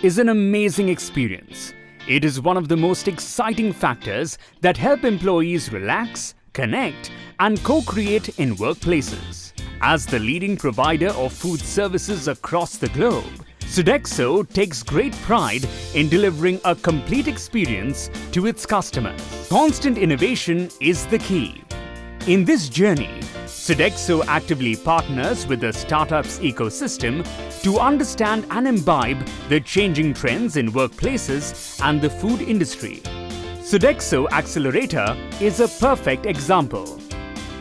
is an amazing experience. It is one of the most exciting factors that help employees relax, connect, and co-create in workplaces. As the leading provider of food services across the globe, Sodexo takes great pride in delivering a complete experience to its customers. Constant innovation is the key. In this journey, Sodexo actively partners with the startups ecosystem to understand and imbibe the changing trends in workplaces and the food industry. Sodexo Accelerator is a perfect example.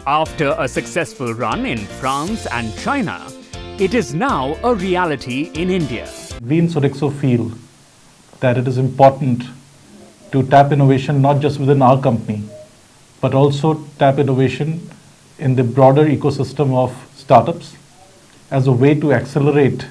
After a successful run in France and China, it is now a reality in India. We in Sodexo feel that it is important to tap innovation not just within our company, but also tap innovation in the broader ecosystem of startups as a way to accelerate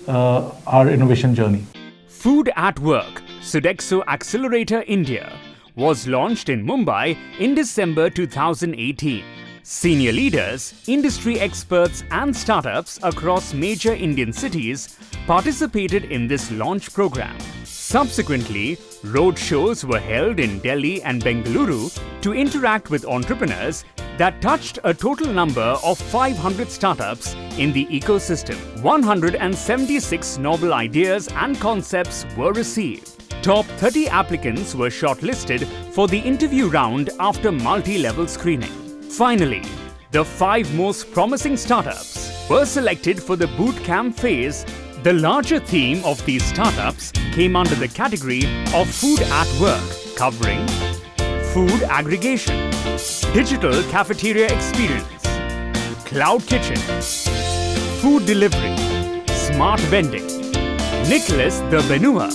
our innovation journey. Food at Work, Sodexo Accelerator India, was launched in Mumbai in December 2018. Senior leaders, industry experts and startups across major Indian cities participated in this launch program. Subsequently, road shows were held in Delhi and Bengaluru to interact with entrepreneurs that touched a total number of 500 startups in the ecosystem. 176 novel ideas and concepts were received. Top 30 applicants were shortlisted for the interview round after multi-level screening. Finally, the 5 most promising startups were selected for the bootcamp phase. The larger theme of these startups came under the category of Food at Work, covering food aggregation, digital cafeteria experience, cloud kitchen, food delivery, smart vending. Nicholas the Benua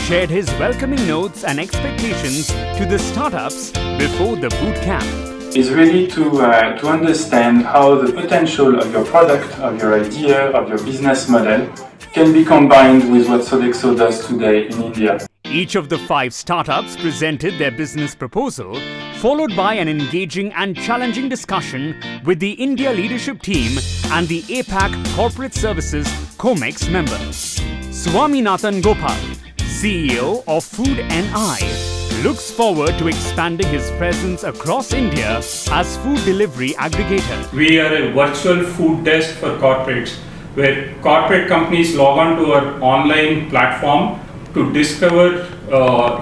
shared his welcoming notes and expectations to the startups before the bootcamp. Is really to understand how the potential of your product, of your idea, of your business model can be combined with what Sodexo does today in India. Each of the 5 startups presented their business proposal, followed by an engaging and challenging discussion with the India leadership team and the APAC Corporate Services COMEX members. Swaminathan Gopal, CEO of Food NI, looks forward to expanding his presence across India as food delivery aggregator. We are a virtual food desk for corporates, where corporate companies log on to our online platform to discover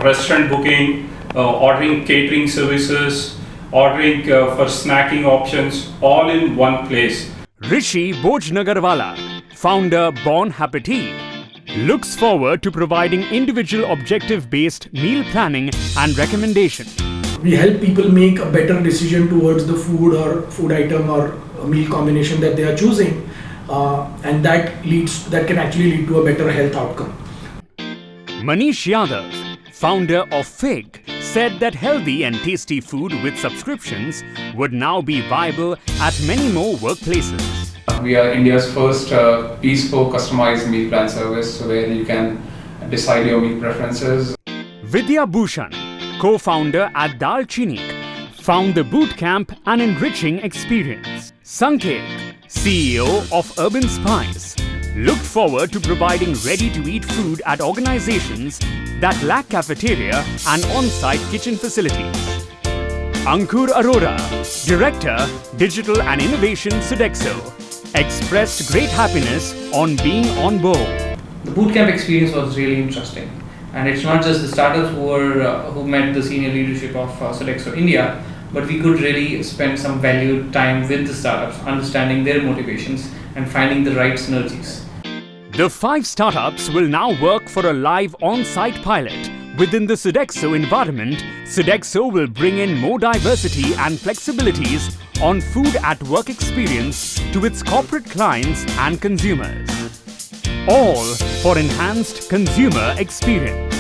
restaurant booking, ordering catering services, ordering for snacking options, all in one place. Rishi Bojnagarwala, founder Bon Appetit, looks forward to providing individual objective-based meal planning and recommendation. We help people make a better decision towards the food or food item or meal combination that they are choosing, and that can actually lead to a better health outcome. Manish Yadav, founder of Fig, said that healthy and tasty food with subscriptions would now be viable at many more workplaces. We are India's first bespoke customized meal plan service where you can decide your meal preferences. Vidya Bhushan, co-founder at Dalchinik, found the bootcamp an enriching experience. Sanket, CEO of Urban Spice, looked forward to providing ready-to-eat food at organizations that lack cafeteria and on-site kitchen facilities. Ankur Arora, Director, Digital and Innovation, Sodexo, expressed great happiness on being on board. The bootcamp experience was really interesting, and it's not just the startups who met the senior leadership of Sodexo India, but we could really spend some valued time with the startups, understanding their motivations and finding the right synergies. The 5 startups will now work for a live on-site pilot. Within the Sodexo environment, Sodexo will bring in more diversity and flexibilities on food at work experience to its corporate clients and consumers. All for enhanced consumer experience.